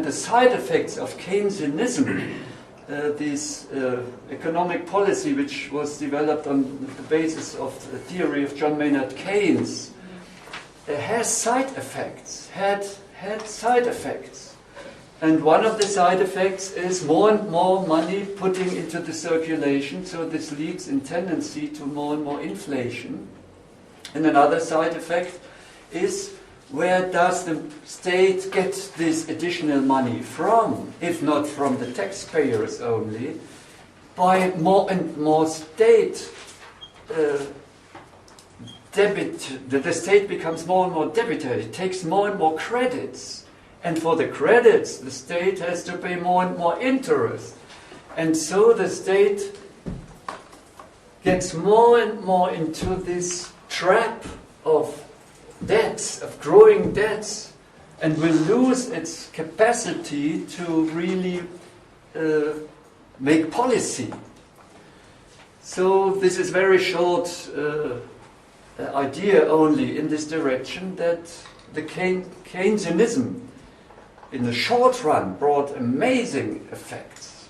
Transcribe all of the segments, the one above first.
the side effects of Keynesianism, this economic policy which was developed on the basis of the theory of John Maynard Keynes, has side effects, had side effects. And one of the side effects is more and more money putting into the circulation, so this leads in tendency to more and more inflation. And another side effect is, where does the state get this additional money from, if not from the taxpayers only, by more and more state debit. The state becomes more and more debited, it takes more and more credits. And for the credits, the state has to pay more and more interest. And so the state gets more and more into this trap of debts, of growing debts, and will lose its capacity to really make policy. So this is very short idea only in this direction, that the Keynesianism in the short run brought amazing effects,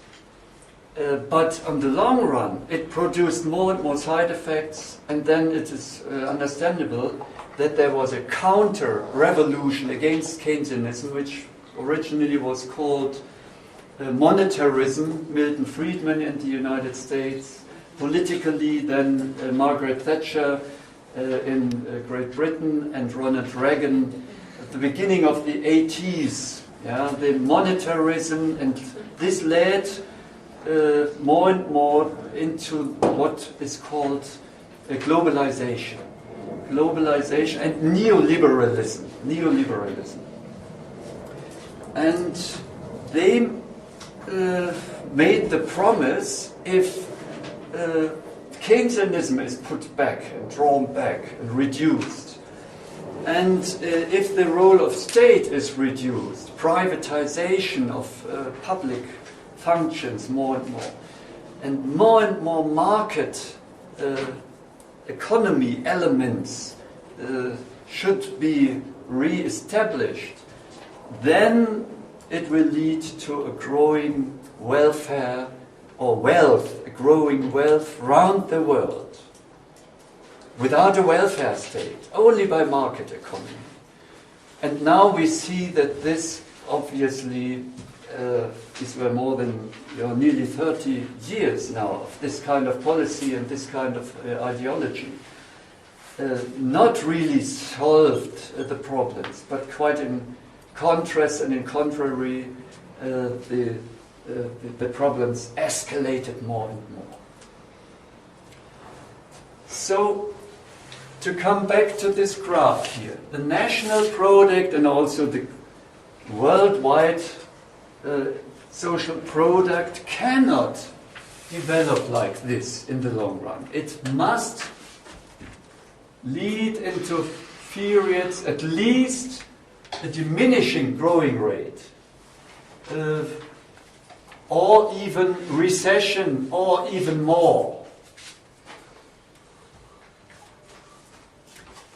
but on the long run it produced more and more side effects, and then it is understandable that there was a counter-revolution against Keynesianism, which originally was called monetarism, Milton Friedman in the United States, politically then Margaret Thatcher in Great Britain, and Ronald Reagan at the beginning of the 80s. Yeah, the monetarism, and this led more and more into what is called globalization. Globalization and neoliberalism. And they made the promise, if Keynesianism is put back and drawn back and reduced, and if the role of state is reduced, privatization of public functions more and more market economy elements should be re-established, then it will lead to a growing welfare or wealth, a growing wealth round the world. Without a welfare state, only by market economy. And now we see that this obviously is more than nearly 30 years now of this kind of policy and this kind of ideology. Not really solved the problems, but quite in contrast and in contrary, the problems escalated more and more. So, to come back to this graph here, the national product and also the worldwide social product cannot develop like this in the long run. It must lead into periods, at least a diminishing growing rate, or even recession, or even more.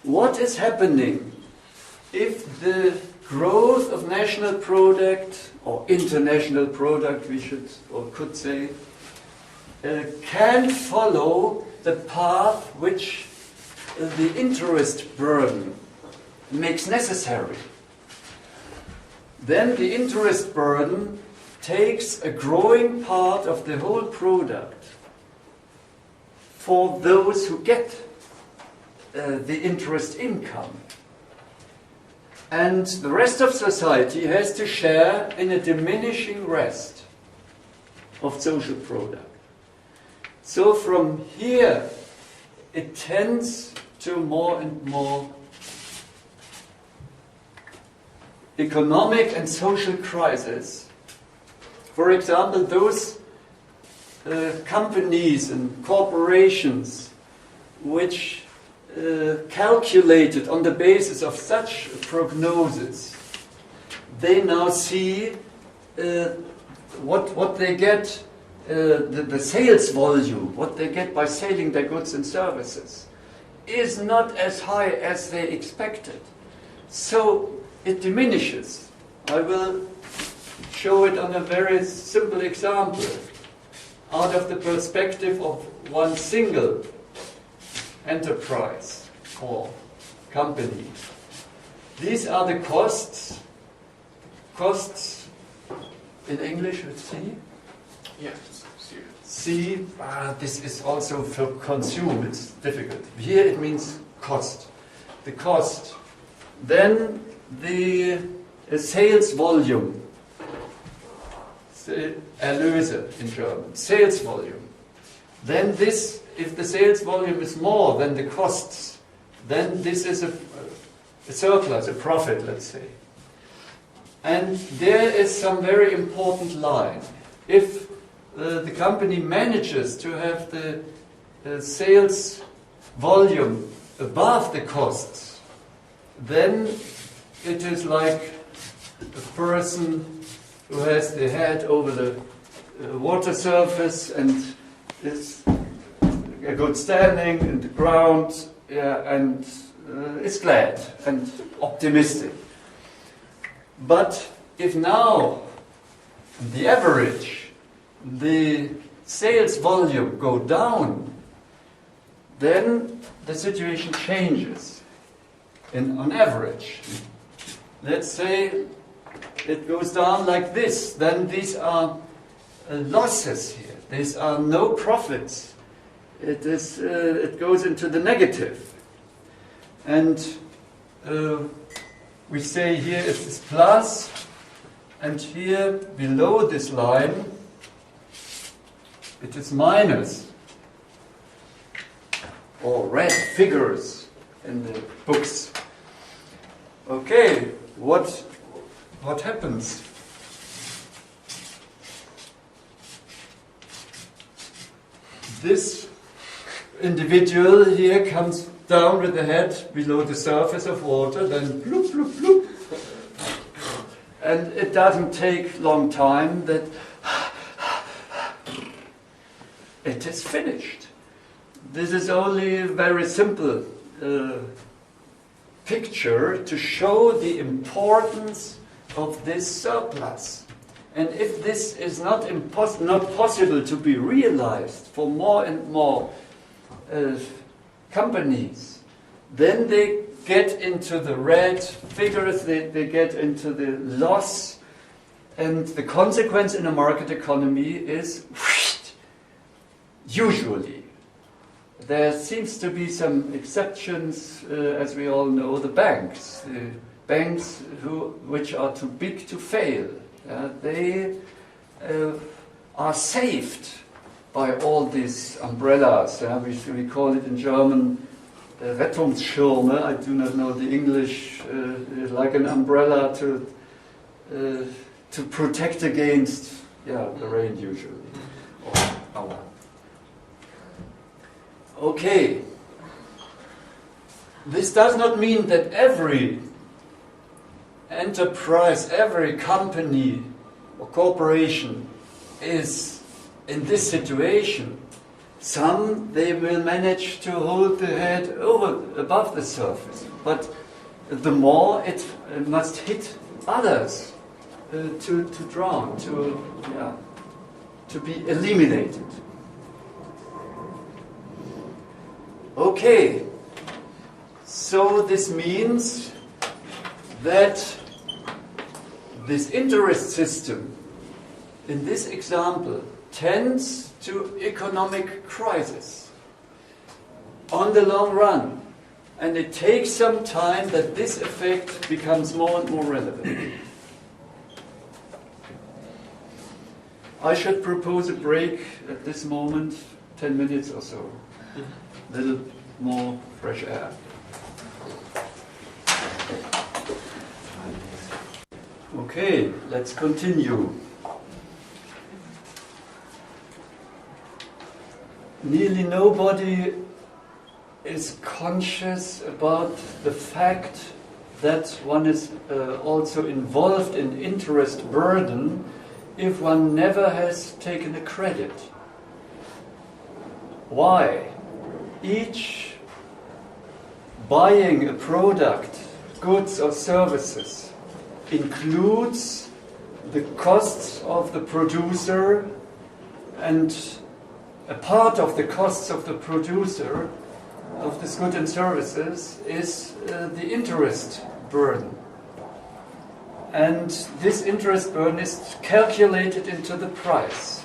What is happening if the growth of national product, or international product we should or could say, can follow the path which the interest burden makes necessary? Then the interest burden takes a growing part of the whole product for those who get the interest income. And the rest of society has to share in a diminishing rest of social product. So from here, it tends to more and more economic and social crisis. For example, those companies and corporations which calculated on the basis of such prognosis, they now see what they get, the sales volume, what they get by selling their goods and services, is not as high as they expected. So it diminishes. I will show it on a very simple example, out of the perspective of one single enterprise or company. These are the costs. Costs in English, let's see. Yes. C, this is also for consume, it's difficult. Here it means cost. The cost. Then the sales volume. Erlöse in German. Sales volume. Then this, if the sales volume is more than the costs, then this is a surplus, a profit, let's say. And there is some very important line. If the company manages to have the sales volume above the costs, then it is like a person who has the head over the water surface and is a good standing in the ground, and is glad and optimistic. But if now the average, the sales volume go down, then the situation changes. On average, let's say it goes down like this, then these are losses here. These are no profits. It goes into the negative. And we say here it is plus, and here below this line it is minus, or red figures in the books. Okay, what happens? This individual here comes down with the head below the surface of water, then bloop, bloop, bloop. And it doesn't take long time that it is finished. This is only a very simple picture to show the importance of this surplus. And if this is not possible to be realized for more and more companies, then they get into the red figures, they get into the loss, and the consequence in a market economy is usually. There seems to be some exceptions, as we all know, the banks which are too big to fail. They are saved by all these umbrellas. We call it in German Rettungsschirme. I do not know the English, like an umbrella to protect against the rain usually. Okay. This does not mean that every enterprise, every company or corporation is in this situation. Some, they will manage to hold the head above the surface, but the more it must hit others to drown, to be eliminated. Okay, so this means that this interest system, in this example, tends to economic crisis on the long run. And it takes some time that this effect becomes more and more relevant. I should propose a break at this moment, 10 minutes or so. A little more fresh air. Okay, let's continue. Nearly nobody is conscious about the fact that one is also involved in interest burden if one never has taken a credit. Why? Each buying a product, goods or services, includes the costs of the producer, and a part of the costs of the producer of this goods and services is the interest burden. And this interest burden is calculated into the price.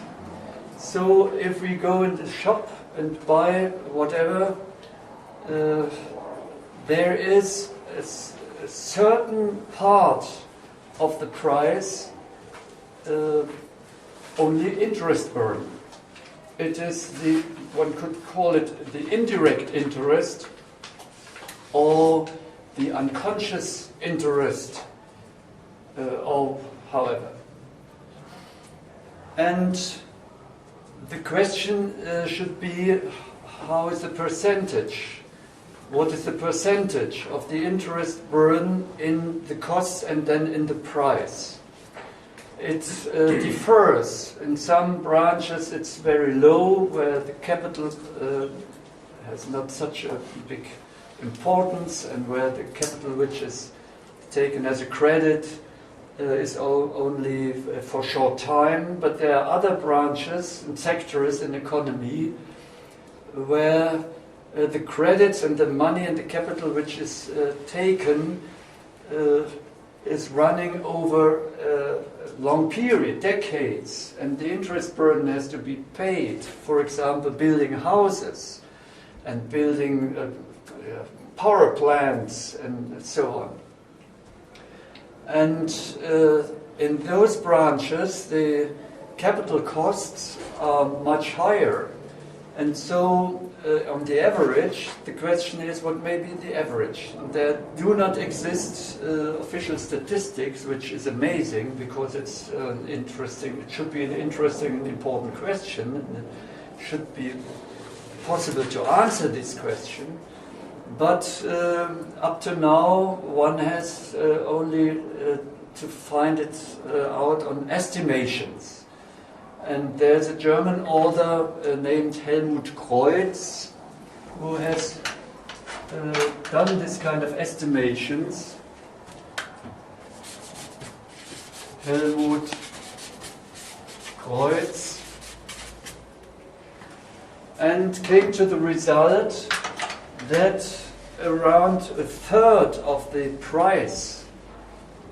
So if we go in the shop and buy whatever, there is a certain part of the price only interest burden. It is one could call it the indirect interest or the unconscious interest, or however. And the question should be, how is the percentage? What is the percentage of the interest burden in the costs and then in the price? It differs. In some branches it's very low, where the capital has not such a big importance, and where the capital which is taken as a credit is only for short time. But there are other branches and sectors in economy where the credits and the money and the capital which is taken is running over a long period, decades, and the interest burden has to be paid. For example, building houses and building power plants and so on. And in those branches, the capital costs are much higher. And so, on the average, the question is, what may be the average? And there do not exist official statistics, which is amazing, because it's interesting. It should be an interesting and important question, and it should be possible to answer this question. But up to now, one has only to find it out on estimations. And there's a German author named Helmut Kreutz who has done this kind of estimations. Helmut Kreutz, and came to the result that around a third of the price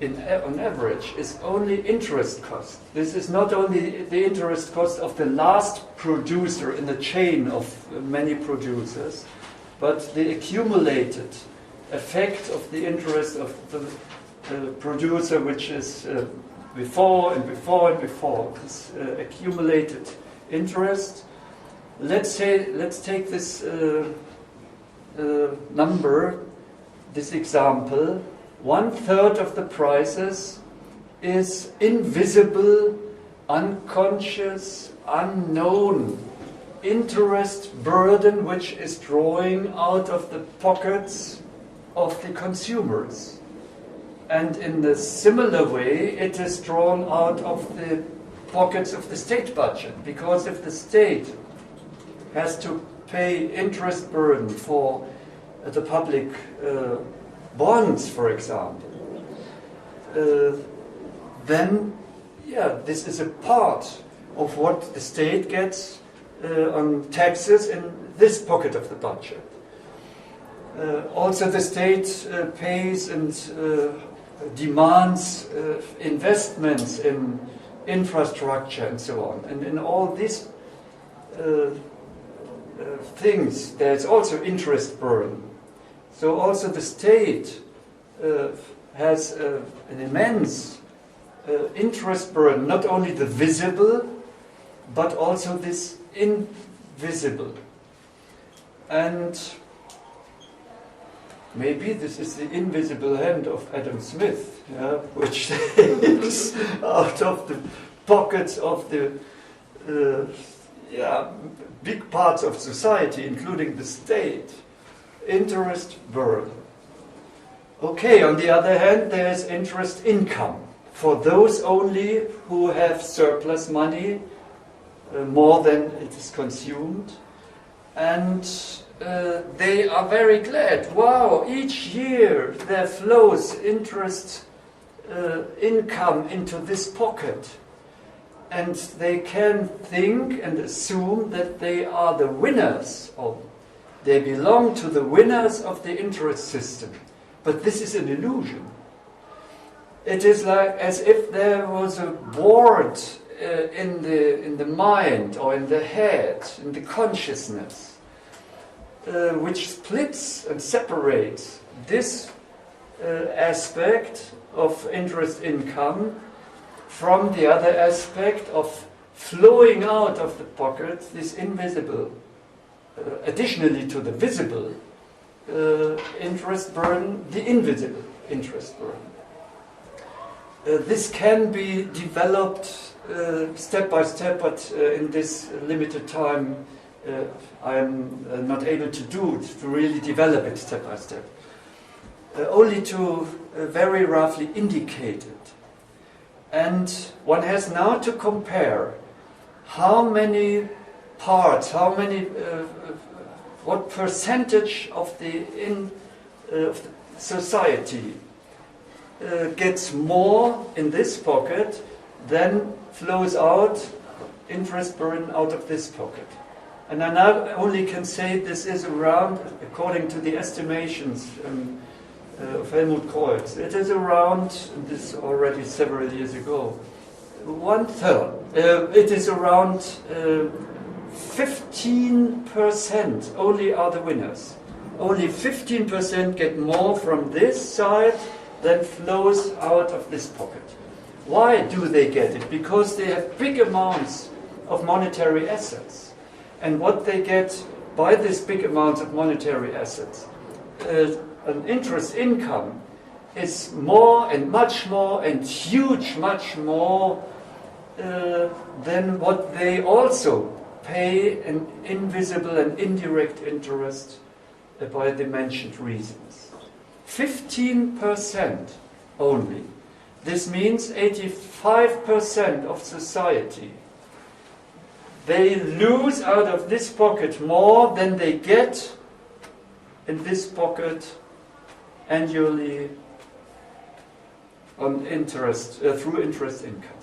on average is only interest cost. This is not only the interest cost of the last producer in the chain of many producers, but the accumulated effect of the interest of the producer, which is before and before and before. This accumulated interest. Let's take this number, this example. 1/3 of the prices is invisible, unconscious, unknown interest burden, which is drawing out of the pockets of the consumers. And in a similar way, it is drawn out of the pockets of the state budget, because if the state has to pay interest burden for the public bonds, for example, then, this is a part of what the state gets on taxes in this pocket of the budget. Also, the state pays and demands investments in infrastructure and so on. And in all these things, there's also interest burden. So also the state has an immense interest burden, not only the visible, but also this invisible. And maybe this is the invisible hand of Adam Smith, which takes out of the pockets of the big parts of society, including the state, interest burden. Okay, on the other hand, there is interest income for those only who have surplus money, more than it is consumed, and they are very glad. Wow, each year there flows interest income into this pocket, and they can think and assume that they are the winners, or they belong to the winners of the interest system. But this is an illusion. It is like as if there was a board in the mind or in the head, in the consciousness, which splits and separates this aspect of interest income from the other aspect of flowing out of the pocket, this invisible, additionally to the visible interest burden, the invisible interest burden. This can be developed step by step, but in this limited time I am not able to really develop it step by step. Only to very roughly indicate it. And one has now to compare how many parts, what percentage of the society gets more in this pocket than flows out, interest burden out of this pocket. And I now only can say this is around, according to the estimations of Helmut Kreuz, it is around, this already several years ago, 1/3. It is around 15% only are the winners. Only 15% get more from this side than flows out of this pocket. Why do they get it? Because they have big amounts of monetary assets. And what they get by these big amounts of monetary assets, an interest income, is more and much more and huge, much more than what they also pay an invisible and indirect interest by the mentioned reasons. 15% only. This means 85% of society. They lose out of this pocket more than they get in this pocket annually on interest, through interest income.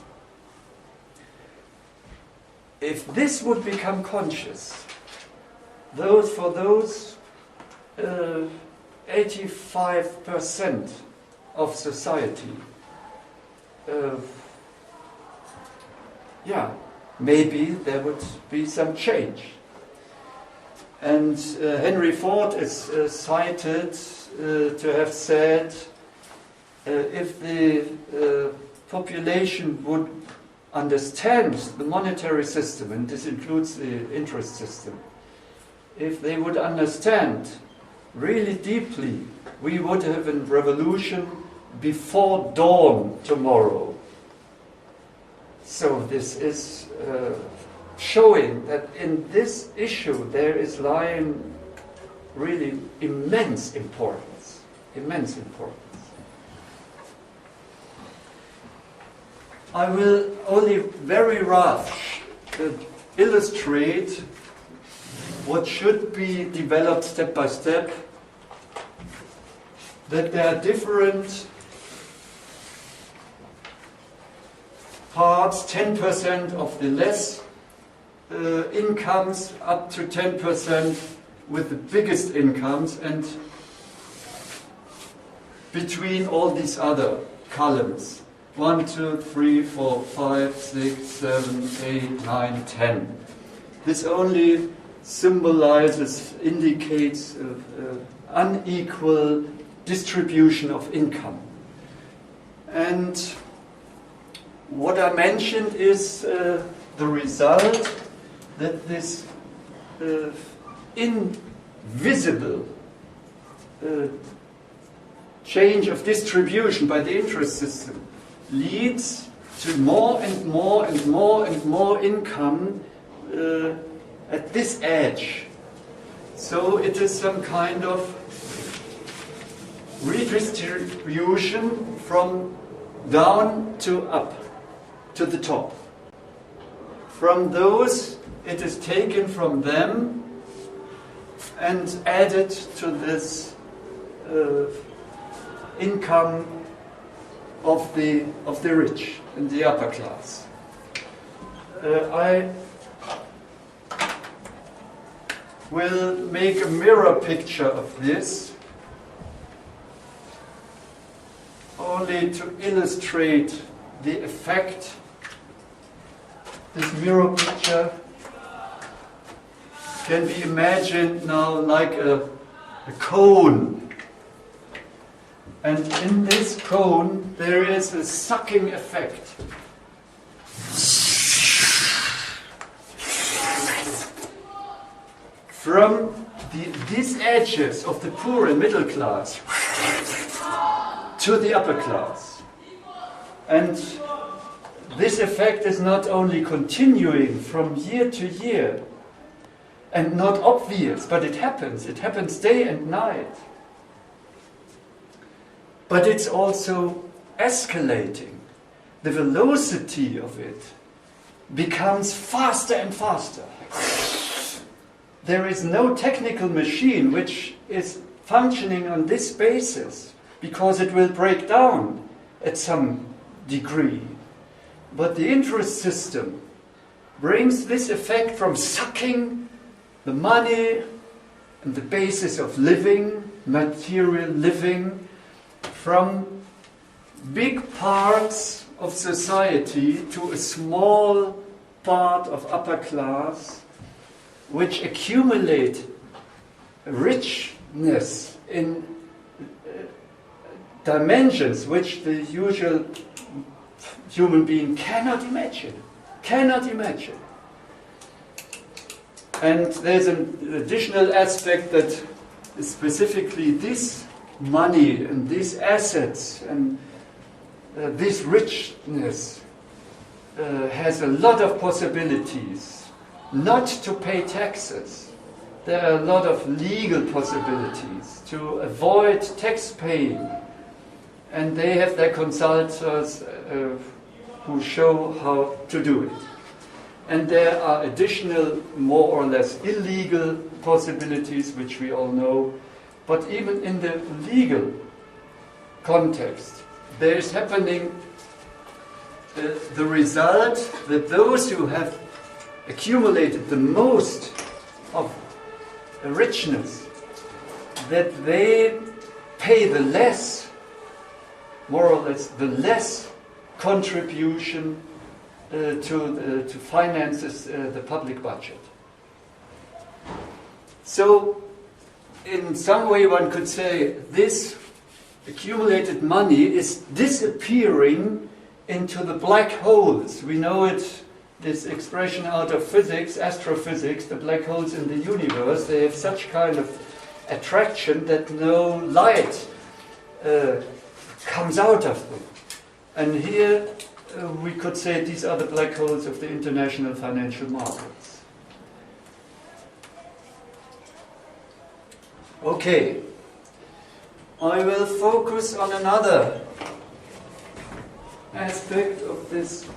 If this would become conscious, for those 85% of society, maybe there would be some change. And Henry Ford is cited to have said, if the population would understand the monetary system, and this includes the interest system, if they would understand really deeply, we would have a revolution before dawn tomorrow. So this is showing that in this issue there is lying really immense importance. Immense importance. I will only very rough illustrate what should be developed step by step, that there are different parts, 10% of the less incomes up to 10% with the biggest incomes, and between all these other columns, 1, 2, 3, 4, 5, 6, 7, 8, 9, 10. This only symbolizes, indicates unequal distribution of income. And what I mentioned is the result that this invisible change of distribution by the interest system leads to more and more and more and more income at this edge. So it is some kind of redistribution from down to up, to the top. From those, it is taken from them and added to this income of the rich and the upper class. I will make a mirror picture of this, only to illustrate the effect. This mirror picture can be imagined now like a cone. And in this cone there is a sucking effect. From these edges of the poor and middle class to the upper class. And this effect is not only continuing from year to year and not obvious, but it happens day and night. But it's also escalating. The velocity of it becomes faster and faster. There is no technical machine which is functioning on this basis, because it will break down at some degree. But the interest system brings this effect from sucking the money and the basis of living, material living, from big parts of society to a small part of upper class, which accumulate richness in dimensions which the usual human being cannot imagine. And there's an additional aspect that specifically this money and these assets and this richness has a lot of possibilities not to pay taxes. There are a lot of legal possibilities to avoid tax paying, and they have their consultants who show how to do it. And there are additional, more or less illegal possibilities, which we all know. But even in the legal context, there is happening the result that those who have accumulated the most of richness, that they pay the less, more or less, the less contribution to finance the public budget. So, in some way one could say this accumulated money is disappearing into the black holes. We know it, this expression out of physics, astrophysics, the black holes in the universe, they have such kind of attraction that no light comes out of them. And here we could say these are the black holes of the international financial markets. Okay, I will focus on another aspect of this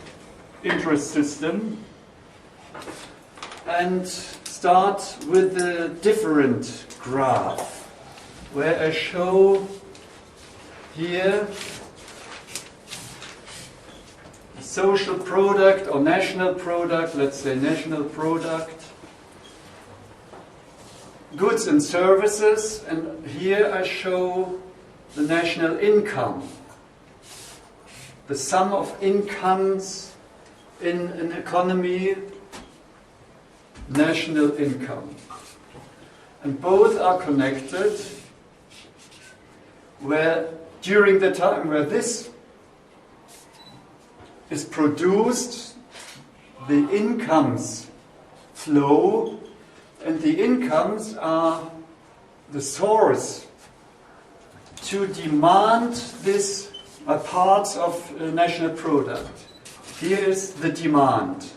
interest system and start with a different graph where I show here social product or national product, let's say national product, goods and services, and here I show the national income, the sum of incomes in an economy, national income. And both are connected, where during the time where this is produced, the incomes flow, and the incomes are the source to demand this parts of national product. Here is the demand.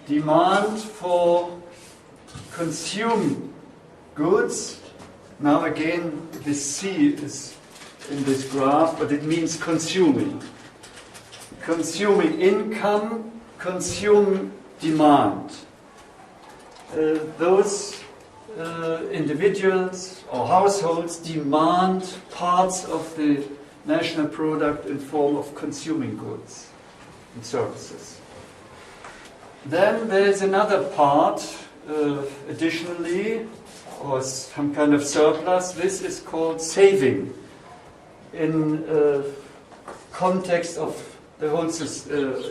Demand for consume goods. Now again, this C is in this graph, but it means consuming. Consuming income, consume demand. Those individuals or households demand parts of the national product in form of consuming goods and services. Then there's another part, additionally, or some kind of surplus. This is called saving in context of the whole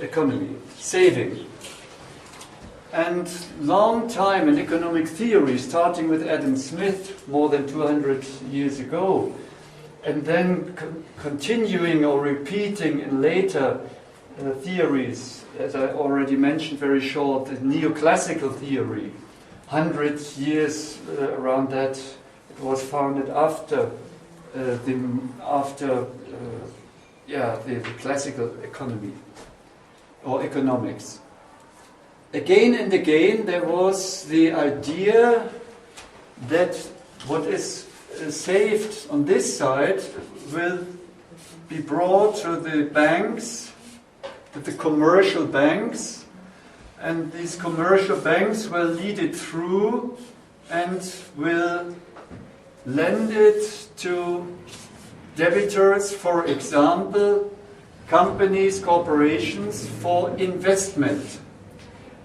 economy. Saving. And long time in economic theory, starting with Adam Smith more than 200 years ago, and then continuing or repeating in later theories, as I already mentioned very short, the neoclassical theory, 100 years around that, it was founded after the classical economy or economics. Again and again there was the idea that what is saved on this side will be brought to the banks, to the commercial banks, and these commercial banks will lead it through and will lend it to debitors, for example, companies, corporations, for investment.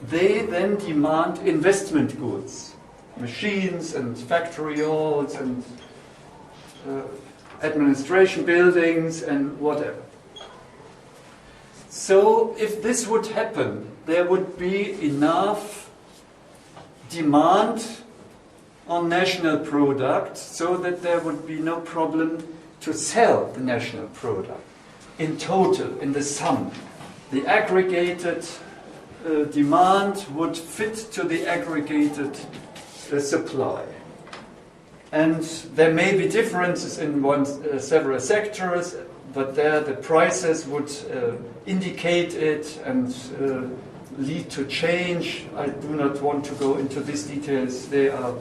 They then demand investment goods, machines and factory halls and administration buildings and whatever. So if this would happen, there would be enough demand on national product so that there would be no problem to sell the national product in total, in the sum. The aggregated demand would fit to the aggregated supply. And there may be differences in several sectors, but there the prices would indicate it and lead to change. I do not want to go into these details. They are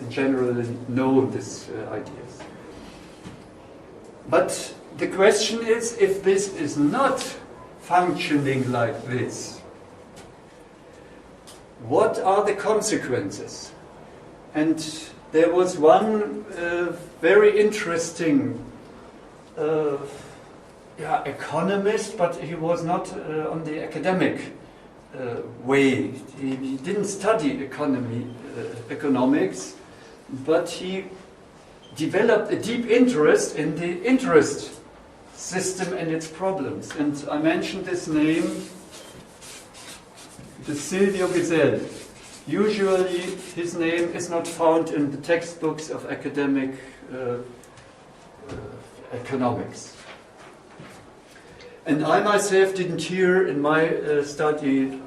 generally known, these ideas. But the question is, if this is not functioning like this, what are the consequences? And there was one very interesting economist, but he was not on the academic way. He didn't study economics, but he developed a deep interest in the interest system and its problems. And I mentioned this name, the Silvio Gesell. Usually his name is not found in the textbooks of academic economics. And I myself didn't hear in my study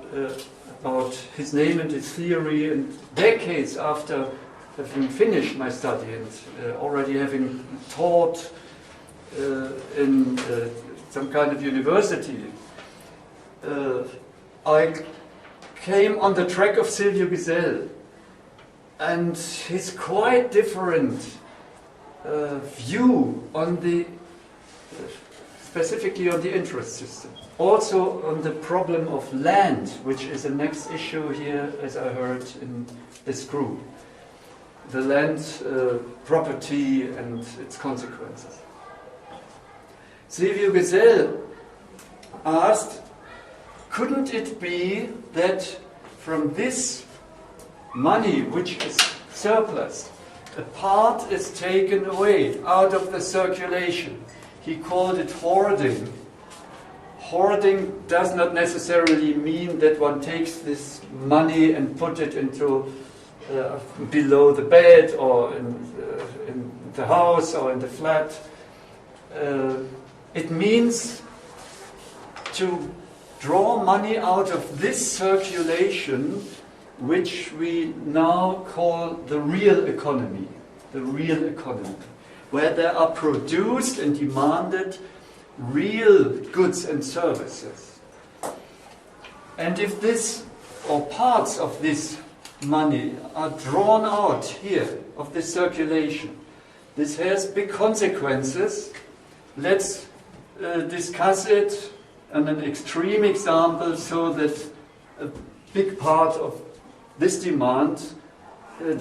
about his name and his theory, and decades after having finished my study and already having taught in some kind of university, I came on the track of Silvio Gesell and his quite different view on the, specifically on the interest system. Also on the problem of land, which is the next issue here, as I heard in this group. The land property and its consequences. Silvio Gesell asked, couldn't it be that from this money, which is surplus, a part is taken away out of the circulation? He called it hoarding. Hoarding does not necessarily mean that one takes this money and put it into below the bed or in the house or in the flat. It means to draw money out of this circulation, which we now call the real economy, where there are produced and demanded real goods and services. And if this, or parts of this money are drawn out here of this circulation, this has big consequences. Let's discuss it on an extreme example so that a big part of this demand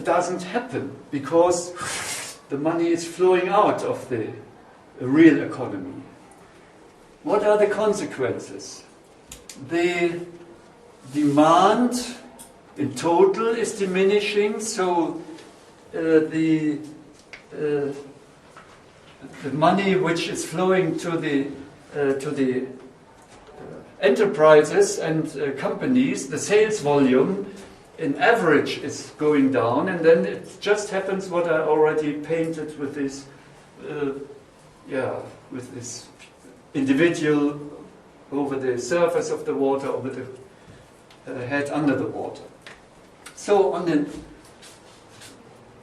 doesn't happen because the money is flowing out of the a real economy. What are the consequences? The demand in total is diminishing, so the money which is flowing to the enterprises and companies, the sales volume in average is going down, and then it just happens what I already painted with this, with this individual over the surface of the water, or with the head under the water. So on the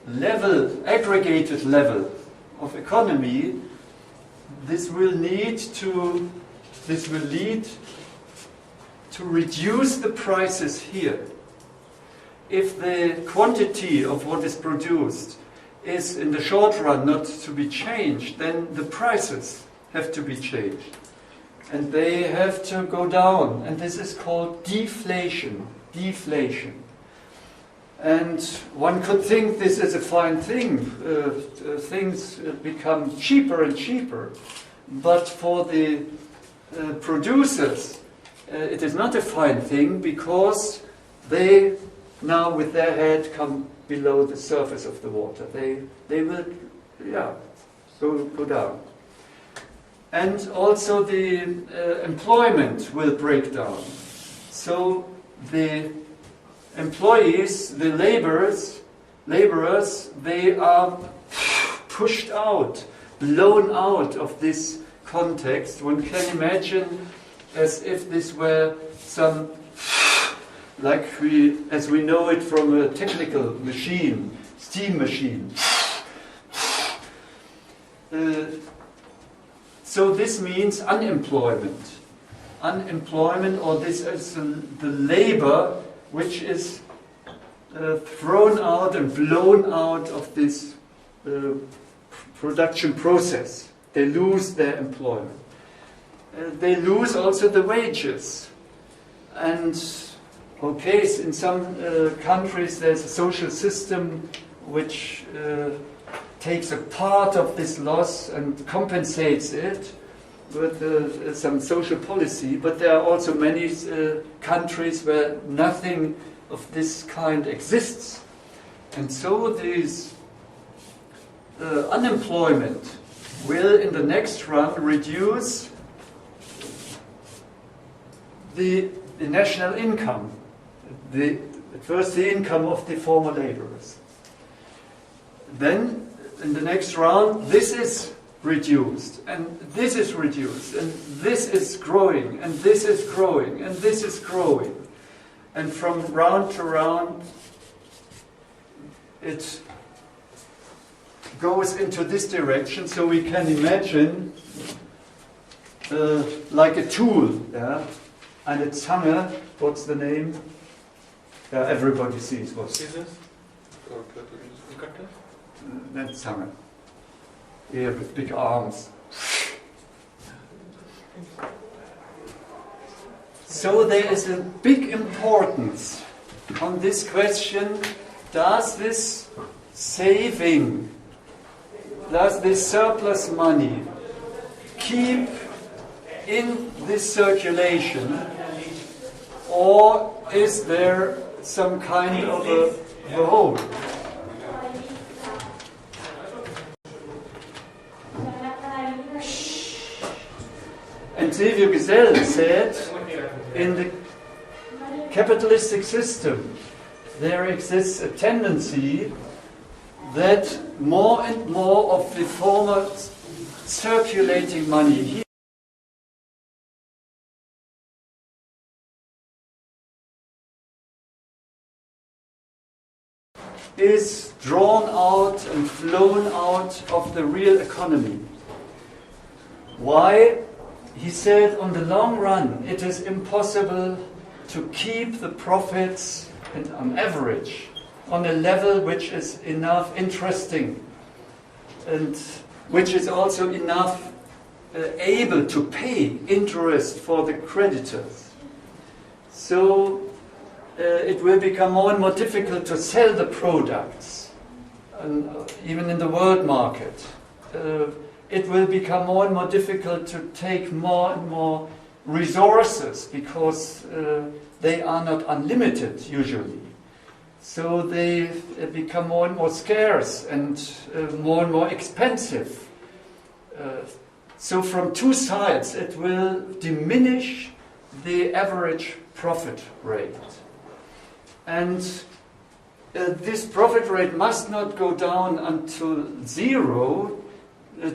level, aggregated level of economy, this will lead to reduce the prices here. If the quantity of what is produced is in the short run not to be changed, then the prices have to be changed. And they have to go down. And this is called deflation. Deflation. And one could think this is a fine thing. Things become cheaper and cheaper. But for the producers, it is not a fine thing, because they now with their head come below the surface of the water. They will go down. And also the employment will break down. So the employees, the laborers, they are pushed out, blown out of this context. One can imagine as if this were some, as we know it from a technical machine, steam machine. So this means unemployment. Unemployment, or this is the labor which is thrown out and blown out of this production process. They lose their employment. They lose also the wages. And okay, in some countries there's a social system which takes a part of this loss and compensates it with some social policy, but there are also many countries where nothing of this kind exists. And so this unemployment will in the next run reduce the national income, at first the income of the former laborers. Then in the next round, this is reduced, and this is reduced, and this is growing, and this is growing, and this is growing. And from round to round, it goes into this direction. So we can imagine like a tool, yeah? And a Zange, what's the name? Everybody sees what's scissors or cutter. That's Zange. Yeah, with big arms. So there is a big importance on this question: does this saving, does this surplus money keep in this circulation, or is there some kind of a hole? And Silvio Gesell said, in the capitalistic system, there exists a tendency that more and more of the former circulating money is drawn out and flown out of the real economy. Why? He said, on the long run, it is impossible to keep the profits, and on average, on a level which is enough interesting and which is also enough able to pay interest for the creditors. So it will become more and more difficult to sell the products, and even in the world market. it will become more and more difficult to take more and more resources because they are not unlimited usually. So they become more and more scarce and more expensive. So from two sides it will diminish the average profit rate. And this profit rate must not go down until zero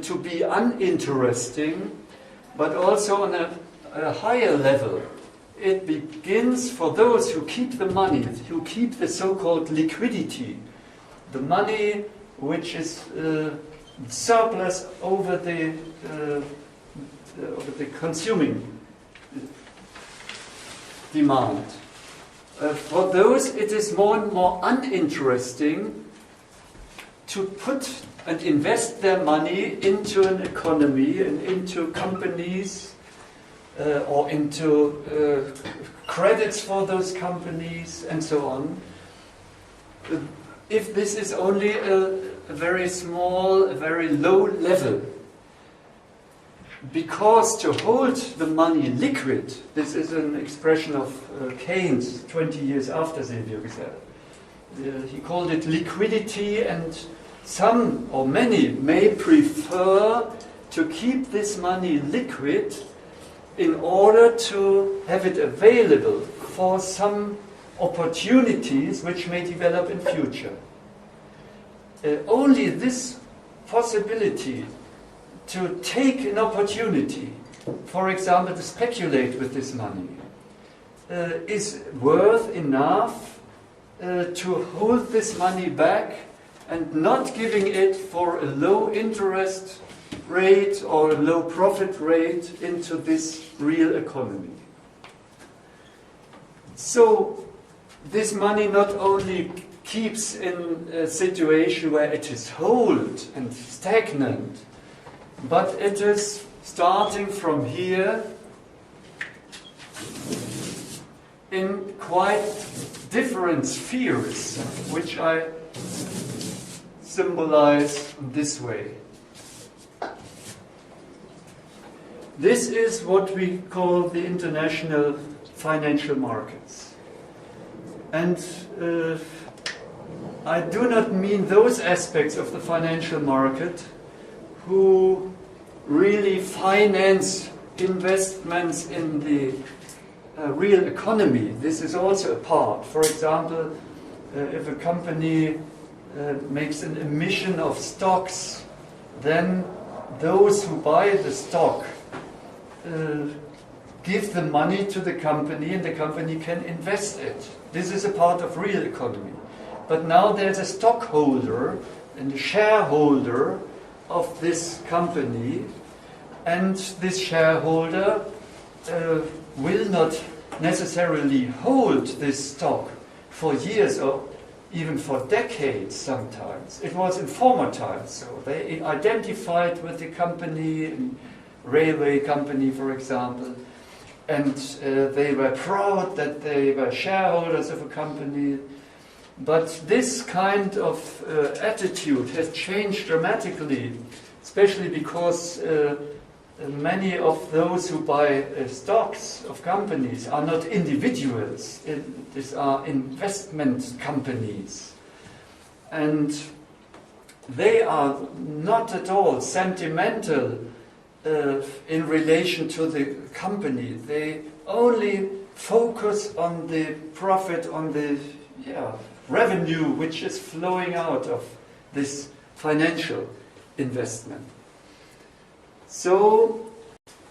to be uninteresting, but also on a higher level. It begins for those who keep the money, who keep the so-called liquidity, the money which is surplus over the consuming demand. For those, it is more and more uninteresting to put and invest their money into an economy and into companies or into credits for those companies and so on. If this is only a very small, a very low level. Because to hold the money liquid, this is an expression of Keynes 20 years after Silvio. He called it liquidity, and some or many may prefer to keep this money liquid in order to have it available for some opportunities which may develop in future. Only this possibility to take an opportunity, for example, to speculate with this money, is worth enough to hold this money back and not giving it for a low interest rate or a low profit rate into this real economy. So this money not only keeps in a situation where it is hold and stagnant, but it is starting from here in quite different spheres, which I symbolize this way. This is what we call the international financial markets. And I do not mean those aspects of the financial market who really finance investments in the real economy. This is also a part. For example, if a company makes an emission of stocks, then those who buy the stock give the money to the company, and the company can invest it. This is a part of real economy. But now there's a stockholder and a shareholder of this company, and this shareholder will not necessarily hold this stock for years or even for decades sometimes. It was in former times so. They identified with the company, railway company for example, and they were proud that they were shareholders of a company. But this kind of attitude has changed dramatically, especially because many of those who buy stocks of companies are not individuals. These are investment companies. And they are not at all sentimental in relation to the company. They only focus on the profit, on the revenue which is flowing out of this financial investment. So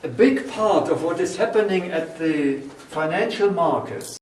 a big part of what is happening at the financial markets